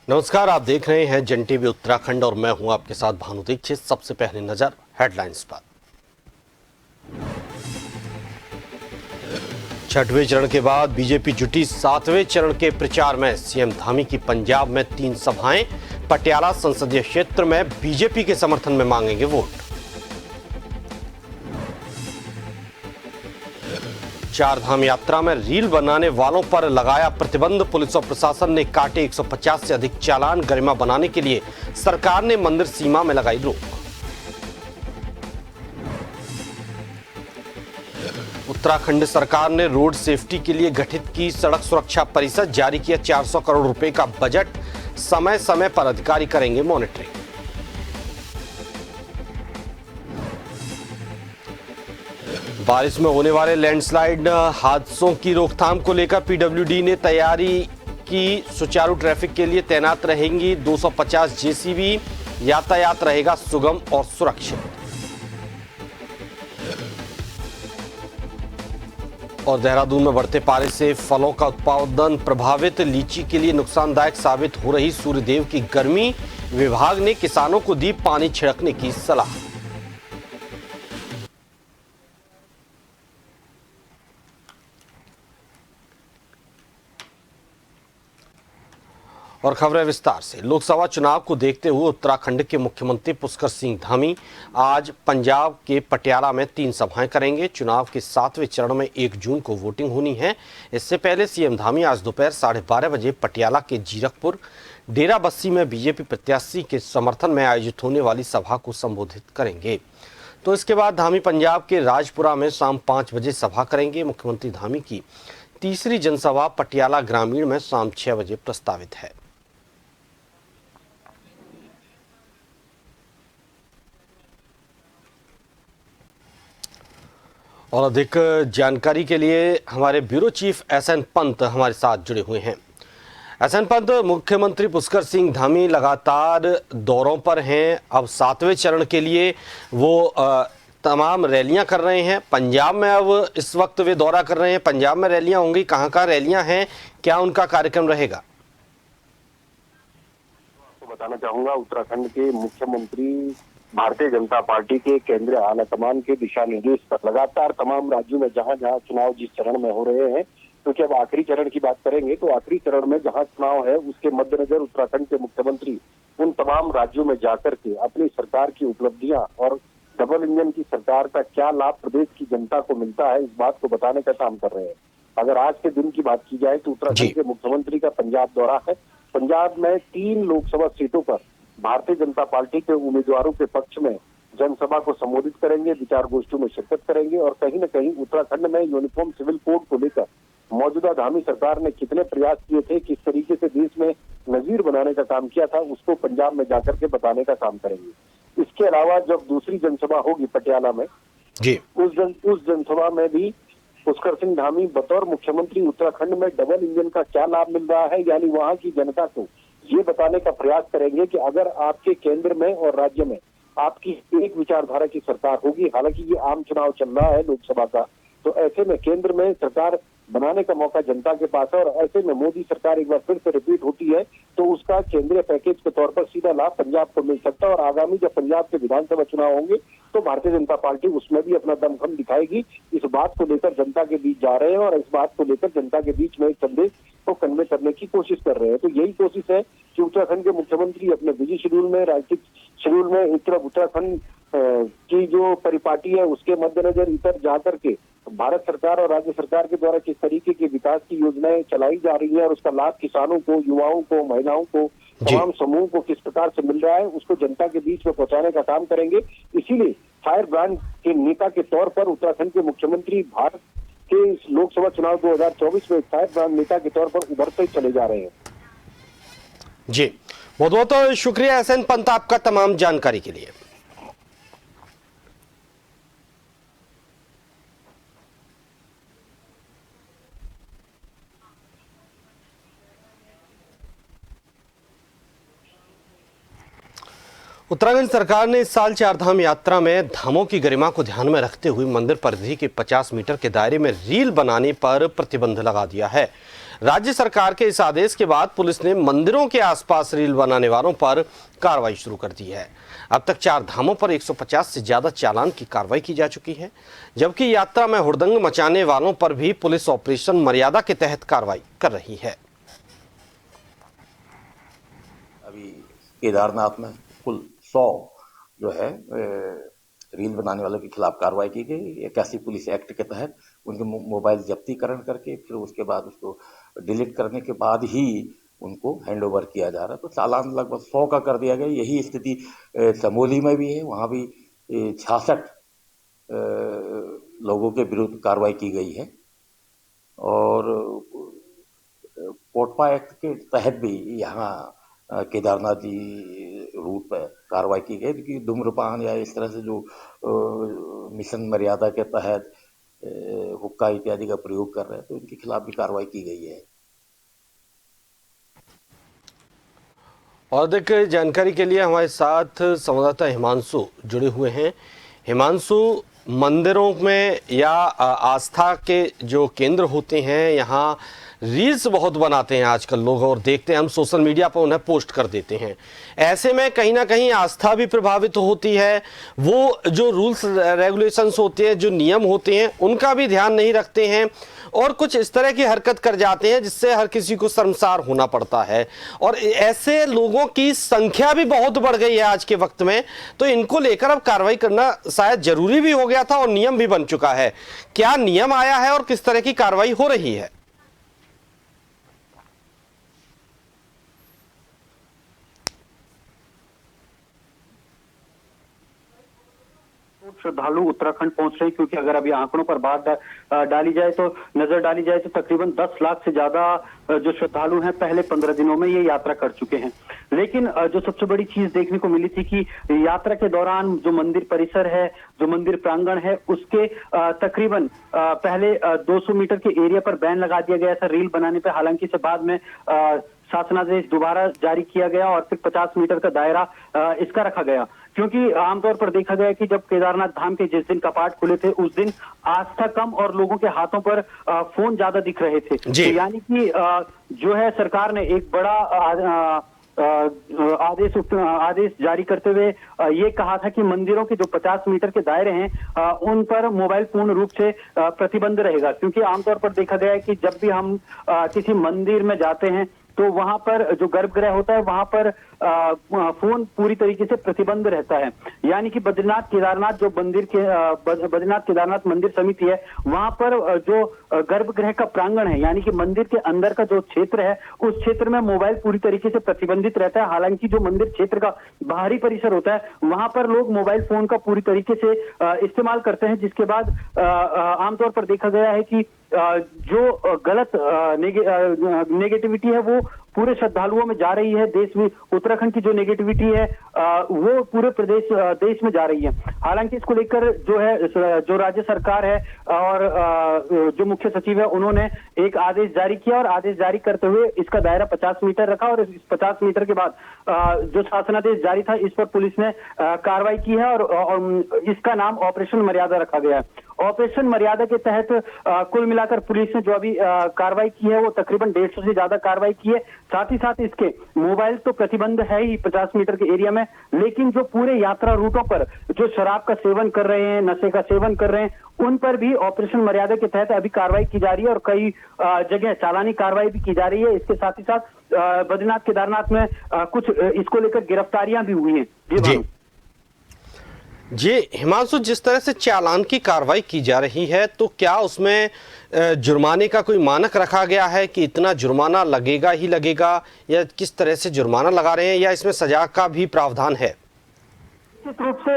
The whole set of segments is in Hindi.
नमस्कार, आप देख रहे हैं जन टीवी उत्तराखंड और मैं हूं आपके साथ भानु दीक्षित। सबसे पहले नजर हेडलाइंस पर। छठवें चरण के बाद बीजेपी जुटी सातवें चरण के प्रचार में। सीएम धामी की पंजाब में 3 सभाएं। पटियाला संसदीय क्षेत्र में बीजेपी के समर्थन में मांगेंगे वोट। चार धाम यात्रा में रील बनाने वालों पर लगाया प्रतिबंध। पुलिस और प्रशासन ने काटे 150 से अधिक चालान। गरिमा बनाने के लिए सरकार ने मंदिर सीमा में लगाई रोक। उत्तराखंड सरकार ने रोड सेफ्टी के लिए गठित की सड़क सुरक्षा परिषद। जारी किया 400 करोड़ रुपए का बजट। समय समय पर अधिकारी करेंगे मॉनिटरिंग। बारिश में होने वाले लैंडस्लाइड हादसों की रोकथाम को लेकर पीडब्ल्यूडी ने तैयारी की। सुचारू ट्रैफिक के लिए तैनात रहेंगी 250 जेसीबी। यातायात रहेगा सुगम और सुरक्षित। और देहरादून में बढ़ते पारे से फलों का उत्पादन प्रभावित। लीची के लिए नुकसानदायक साबित हो रही सूर्यदेव की गर्मी। विभाग ने किसानों को दी पानी छिड़कने की सलाह। और खबरें विस्तार से। लोकसभा चुनाव को देखते हुए उत्तराखंड के मुख्यमंत्री पुष्कर सिंह धामी आज पंजाब के पटियाला में 3 सभाएं करेंगे। चुनाव के 7वें चरण में 1 जून को वोटिंग होनी है। इससे पहले सीएम धामी आज दोपहर 12:30 बजे पटियाला के जीरकपुर डेरा बस्सी में बीजेपी प्रत्याशी के समर्थन में आयोजित होने वाली सभा को संबोधित करेंगे। तो इसके बाद धामी पंजाब के राजपुरा में शाम 5 बजे सभा करेंगे। मुख्यमंत्री धामी की तीसरी जनसभा पटियाला ग्रामीण में शाम 6 बजे प्रस्तावित है। और अधिक जानकारी के लिए हमारे ब्यूरो चीफ एसएन पंत हमारे साथ जुड़े हुए हैं। एसएन पंत, मुख्यमंत्री पुष्कर सिंह धामी लगातार दौरों पर हैं। अब 7वें चरण के लिए वो तमाम रैलियां कर रहे हैं। पंजाब में अब इस वक्त वे दौरा कर रहे हैं। पंजाब में रैलियां होंगी, कहां रैलियां हैं, क्या उनका कार्यक्रम रहेगा? तो बताना चाहूंगा, उत्तराखंड के मुख्यमंत्री भारतीय जनता पार्टी के केंद्रीय आलाकमान के दिशा निर्देश पर लगातार तमाम राज्यों में जहां जहां चुनाव जिस चरण में हो रहे हैं, क्योंकि अब आखिरी चरण की बात करेंगे तो आखिरी चरण में जहां चुनाव है उसके मद्देनजर उत्तराखंड के मुख्यमंत्री उन तमाम राज्यों में जाकर के अपनी सरकार की उपलब्धियां और डबल इंजन की सरकार का क्या लाभ प्रदेश की जनता को मिलता है, इस बात को बताने का काम कर रहे हैं। अगर आज के दिन की बात की जाए तो उत्तराखंड के मुख्यमंत्री का पंजाब दौरा है। पंजाब में 3 लोकसभा सीटों पर भारतीय जनता पार्टी के उम्मीदवारों के पक्ष में जनसभा को संबोधित करेंगे, विचार गोष्ठी में शिरकत करेंगे और कहीं न कहीं उत्तराखंड में यूनिफॉर्म सिविल कोड को लेकर मौजूदा धामी सरकार ने कितने प्रयास किए थे, किस तरीके से देश में नजीर बनाने का काम किया था, उसको पंजाब में जाकर के बताने का काम करेंगे। इसके अलावा जब दूसरी जनसभा होगी पटियाला में जी, उस जनसभा में भी पुष्कर सिंह धामी बतौर मुख्यमंत्री उत्तराखंड में डबल इंजन का क्या लाभ मिल रहा है, यानी वहां की जनता को ये बताने का प्रयास करेंगे कि अगर आपके केंद्र में और राज्य में आपकी एक विचारधारा की सरकार होगी, हालांकि ये आम चुनाव चल रहा है लोकसभा का, तो ऐसे में केंद्र में सरकार बनाने का मौका जनता के पास है और ऐसे में मोदी सरकार एक बार फिर से रिपीट होती है तो उसका केंद्रीय पैकेज के तौर पर सीधा लाभ पंजाब को मिल सकता है। और आगामी जब पंजाब के विधानसभा चुनाव होंगे तो भारतीय जनता पार्टी उसमें भी अपना दमखम दिखाएगी। इस बात को लेकर जनता के बीच जा रहे हैं और इस बात को लेकर जनता के बीच में एक संदेश को कन्वे करने की कोशिश कर रहे हैं। तो यही कोशिश है कि उत्तराखंड के मुख्यमंत्री अपने बिजी शेड्यूल में, राजनीतिक शेड्यूल में एक तरफ उत्तराखंड की जो परिपाटी है उसके मद्देनजर इधर जाकर के भारत सरकार और राज्य सरकार के द्वारा किस तरीके की विकास की योजनाएं चलाई जा रही है और उसका लाभ किसानों को, युवाओं को, महिलाओं को, तमाम समूह को किस प्रकार से मिल रहा है, उसको जनता के बीच में पहुंचाने का काम करेंगे। इसीलिए फायर ब्रांड के नेता के तौर पर उत्तराखंड के मुख्यमंत्री भारत के लोकसभा चुनाव 2024 में फायर ब्रांड नेता के तौर पर उभरते चले जा रहे हैं। जी, बहुत बहुत शुक्रिया एसएन पंत आपका तमाम जानकारी के लिए। उत्तराखंड सरकार ने इस साल चारधाम यात्रा में धामों की गरिमा को ध्यान में रखते हुए मंदिर परिधि के 50 मीटर के दायरे में रील बनाने पर प्रतिबंध लगा दिया है। राज्य सरकार के इस आदेश के बाद पुलिस ने मंदिरों के आसपास रील बनाने वालों पर कार्रवाई शुरू कर दी है। अब तक 4 धामों पर 150 से ज्यादा चालान की कार्रवाई की जा चुकी है, जबकि यात्रा में हुड़दंग मचाने वालों पर भी पुलिस ऑपरेशन मर्यादा के तहत कार्रवाई कर रही है। अभी केदारनाथ में कुल 100 जो है रील बनाने वालों के खिलाफ कार्रवाई की गई। 81 पुलिस एक्ट के तहत उनके मोबाइल जब्तीकरण करके फिर उसके बाद उसको डिलीट करने के बाद ही उनको हैंडओवर किया जा रहा है। तो चालान लगभग 100 का कर दिया गया। यही स्थिति चमोली में भी है। वहाँ भी 66 लोगों के विरुद्ध कार्रवाई की गई है और पोटपा एक्ट के तहत भी यहाँ केदारनाथ जी रूट पर कार्रवाई की गई, क्योंकि धूम्रपान या इस तरह से जो मिशन मर्यादा के तहत हुक्का इत्यादि का प्रयोग कर रहे हैं तो इनके खिलाफ भी कार्रवाई की गई है। और अधिक जानकारी के लिए हमारे साथ संवाददाता हिमांशु जुड़े हुए हैं। हिमांशु, मंदिरों में या आस्था के जो केंद्र होते हैं यहाँ रील्स बहुत बनाते हैं आजकल लोग, और देखते हैं हम सोशल मीडिया पर उन्हें पोस्ट कर देते हैं। ऐसे में कहीं ना कहीं आस्था भी प्रभावित होती है। वो जो रूल्स रेगुलेशंस होते हैं, जो नियम होते हैं, उनका भी ध्यान नहीं रखते हैं और कुछ इस तरह की हरकत कर जाते हैं जिससे हर किसी को शर्मसार होना पड़ता है। और ऐसे लोगों की संख्या भी बहुत बढ़ गई है आज के वक्त में, तो इनको लेकर अब कार्रवाई करना शायद जरूरी भी हो गया था और नियम भी बन चुका है। क्या नियम आया है और किस तरह की कार्रवाई हो रही है? श्रद्धालु उत्तराखंड पहुंच रहे हैं, क्योंकि अगर अभी आंकड़ों पर बात डाली जाए तो नजर डाली जाए तो तकरीबन 10 लाख से ज्यादा जो श्रद्धालु हैं पहले 15 दिनों में ये यात्रा कर चुके हैं। लेकिन जो सबसे बड़ी चीज देखने को मिली थी कि यात्रा के दौरान जो मंदिर परिसर है, जो मंदिर प्रांगण है, उसके तकरीबन पहले 200 मीटर के एरिया पर बैन लगा दिया गया था रील बनाने पर। हालांकि इसे बाद में शासनादेश दोबारा जारी किया गया और फिर 50 मीटर का दायरा इसका रखा गया, क्योंकि आमतौर पर देखा गया कि जब केदारनाथ धाम के जिस दिन कपाट खुले थे उस दिन आस्था कम और लोगों के हाथों पर फोन ज्यादा दिख रहे थे। तो यानी कि जो है सरकार ने एक बड़ा आदेश जारी करते हुए ये कहा था कि मंदिरों के जो 50 मीटर के दायरे हैं उन पर मोबाइल पूर्ण रूप से प्रतिबंध रहेगा, क्योंकि आमतौर पर देखा गया है कि जब भी हम किसी मंदिर में जाते हैं तो वहां पर जो गर्भगृह होता है वहां पर फोन पूरी तरीके से प्रतिबंध रहता है। यानी कि बद्रीनाथ केदारनाथ जो मंदिर के बद्रीनाथ केदारनाथ मंदिर समिति है वहां पर जो गर्भगृह का प्रांगण है, यानी कि मंदिर के अंदर का जो क्षेत्र है उस क्षेत्र में मोबाइल पूरी तरीके से प्रतिबंधित रहता है। हालांकि जो मंदिर क्षेत्र का बाहरी परिसर होता है वहां पर लोग मोबाइल फोन का पूरी तरीके से इस्तेमाल करते हैं, जिसके बाद आमतौर पर देखा गया है कि जो गलत नेगेटिविटी है वो पूरे श्रद्धालुओं में जा रही है। देश में उत्तराखंड की जो नेगेटिविटी है वो पूरे देश में जा रही है। हालांकि इसको लेकर जो राज्य सरकार है और जो मुख्य सचिव है उन्होंने एक आदेश जारी किया और आदेश जारी करते हुए इसका दायरा 50 मीटर रखा और इस 50 मीटर के बाद जो शासनादेश जारी था इस पर पुलिस ने कार्रवाई की है और इसका नाम ऑपरेशन मर्यादा रखा गया है। ऑपरेशन मर्यादा के तहत कुल मिलाकर पुलिस ने जो अभी कार्रवाई की है वो तकरीबन 150 से ज्यादा कार्रवाई की है। साथ ही साथ इसके मोबाइल तो प्रतिबंध है ही 50 मीटर के एरिया में, लेकिन जो पूरे यात्रा रूटों पर जो शराब का सेवन कर रहे हैं, नशे का सेवन कर रहे हैं, उन पर भी ऑपरेशन मर्यादा के तहत अभी कार्रवाई की जा रही है और कई जगह चालानी कार्रवाई भी की जा रही है। इसके साथ ही साथ बद्रीनाथ केदारनाथ में कुछ इसको लेकर गिरफ्तारियां भी हुई हैं। जी हिमांशु, जिस तरह से चालान की कार्रवाई की जा रही है तो क्या उसमें जुर्माने का कोई मानक रखा गया है कि इतना जुर्माना लगेगा ही लगेगा, या किस तरह से जुर्माना लगा रहे हैं, या इसमें सजा का भी प्रावधान है? निश्चित रूप से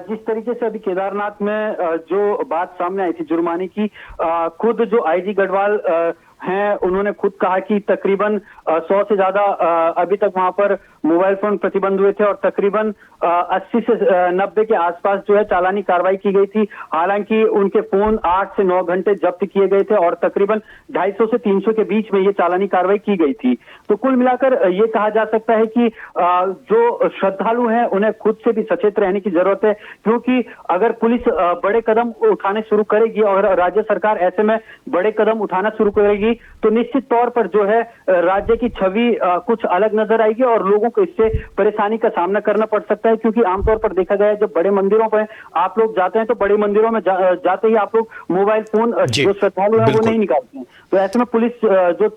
जिस तरीके से अभी केदारनाथ में जो बात सामने आई थी जुर्माने की, खुद जो आईजी गढ़वाल हैं उन्होंने खुद कहा कि तकरीबन 100 से ज्यादा अभी तक वहां पर मोबाइल फोन प्रतिबंध हुए थे और तकरीबन 80 से 90 के आसपास जो है चालानी कार्रवाई की गई थी। हालांकि उनके फोन 8 से 9 घंटे जब्त किए गए थे और तकरीबन 250 से 300 के बीच में ये चालानी कार्रवाई की गई थी। तो कुल मिलाकर ये कहा जा सकता है कि जो श्रद्धालु हैं उन्हें खुद से भी सचेत रहने की जरूरत है, क्योंकि अगर पुलिस बड़े कदम उठाने शुरू करेगी और राज्य सरकार ऐसे में बड़े कदम उठाना शुरू करेगी तो निश्चित तौर पर जो है राज्य की छवि कुछ अलग नजर आएगी और लोगों को इससे परेशानी का सामना करना पड़ सकता है। क्योंकि आमतौर पर देखा गया है जब बड़े मंदिरों पर आप लोग जाते हैं तो बड़े मंदिरों में जाते ही आप लोग मोबाइल फोन जो श्रद्धालु हैं वो नहीं निकालते हैं। तो ऐसे में पुलिस जो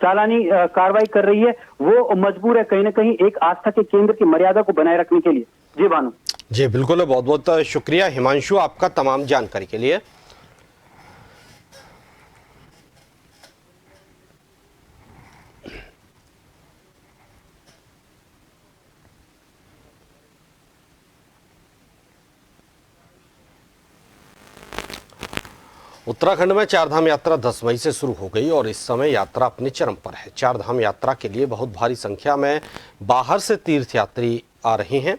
चालानी कार्रवाई कर रही है वो मजबूर है कहीं ना कहीं एक आस्था के केंद्र की मर्यादा को बनाए रखने के लिए। जी भानु। जी बिल्कुल, बहुत बहुत शुक्रिया हिमांशु आपका तमाम जानकारी के लिए। उत्तराखंड में चारधाम यात्रा 10 मई से शुरू हो गई और इस समय यात्रा अपने चरम पर है। चारधाम यात्रा के लिए बहुत भारी संख्या में बाहर से तीर्थयात्री आ रहे हैं।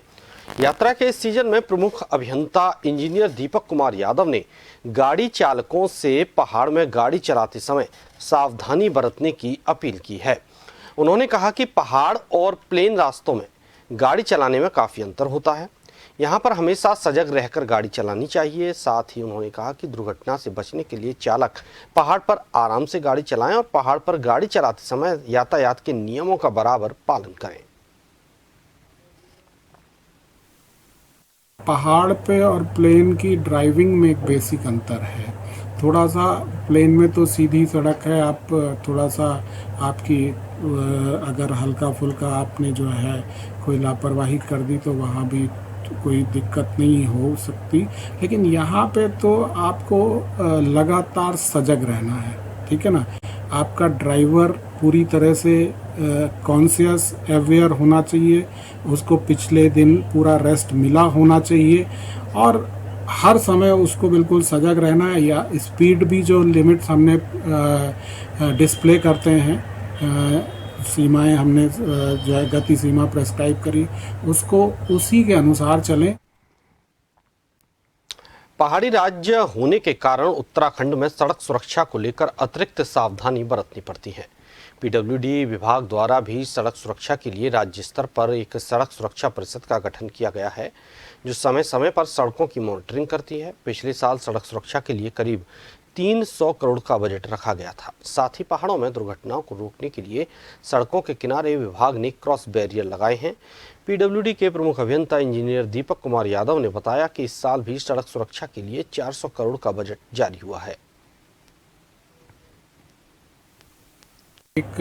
यात्रा के इस सीजन में प्रमुख अभियंता इंजीनियर दीपक कुमार यादव ने गाड़ी चालकों से पहाड़ में गाड़ी चलाते समय सावधानी बरतने की अपील की है। उन्होंने कहा कि पहाड़ और प्लेन रास्तों में गाड़ी चलाने में काफ़ी अंतर होता है, यहाँ पर हमेशा सजग रहकर गाड़ी चलानी चाहिए। साथ ही उन्होंने कहा कि दुर्घटना से बचने के लिए चालक पहाड़ पर आराम से गाड़ी चलाएं और पहाड़ पर गाड़ी चलाते समय यातायात के नियमों का बराबर पालन करें। पहाड़ पे और प्लेन की ड्राइविंग में एक बेसिक अंतर है। थोड़ा सा प्लेन में तो सीधी सड़क है, आप थोड़ा सा आपकी अगर हल्का फुल्का आपने जो है कोई लापरवाही कर दी तो वहाँ भी कोई दिक्कत नहीं हो सकती। लेकिन यहाँ पे तो आपको लगातार सजग रहना है, ठीक है ना। आपका ड्राइवर पूरी तरह से कॉन्शियस अवेयर होना चाहिए, उसको पिछले दिन पूरा रेस्ट मिला होना चाहिए और हर समय उसको बिल्कुल सजग रहना है। या स्पीड भी जो लिमिट्स हमने डिस्प्ले करते हैं, सीमाएं हमने जो है गति सीमा प्रेस्क्राइब करी, उसको उसी के अनुसार चलें। पहाड़ी राज्य होने के कारण उत्तराखंड में सड़क सुरक्षा को लेकर अतिरिक्त सावधानी बरतनी पड़ती है। पीडब्ल्यूडी विभाग द्वारा भी सड़क सुरक्षा के लिए राज्य स्तर पर एक सड़क सुरक्षा परिषद का गठन किया गया है, जो समय समय पर सड़कों की मॉनिटरिंग करती है। पिछले साल सड़क सुरक्षा के लिए करीब 300 करोड़ का बजट रखा गया था। साथ ही पहाड़ों में दुर्घटनाओं को रोकने के लिए सड़कों के किनारे विभाग ने क्रॉस बैरियर लगाए हैं। पीडब्ल्यूडी के प्रमुख अभियंता इंजीनियर दीपक कुमार यादव ने बताया कि इस साल भी सड़क सुरक्षा के लिए 400 करोड़ का बजट जारी हुआ है। एक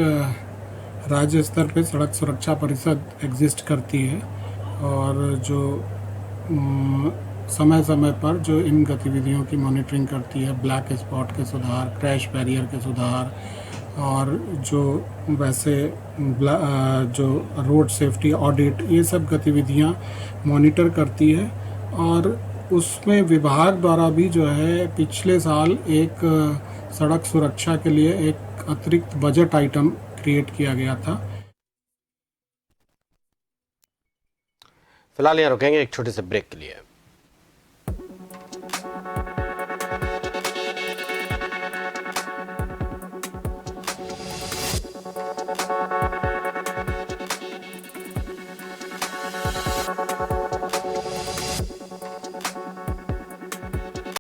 राज्य स्तर पे सड़क सुरक्षा परिषद एग्जिस्ट करती है और जो समय समय पर जो इन गतिविधियों की मॉनिटरिंग करती है, ब्लैक स्पॉट के सुधार, क्रैश बैरियर के सुधार और जो वैसे जो रोड सेफ्टी ऑडिट, ये सब गतिविधियां मॉनिटर करती है। और उसमें विभाग द्वारा भी जो है पिछले साल एक सड़क सुरक्षा के लिए एक अतिरिक्त बजट आइटम क्रिएट किया गया था। फिलहाल यहाँ रुकेंगे एक छोटे से ब्रेक के लिए।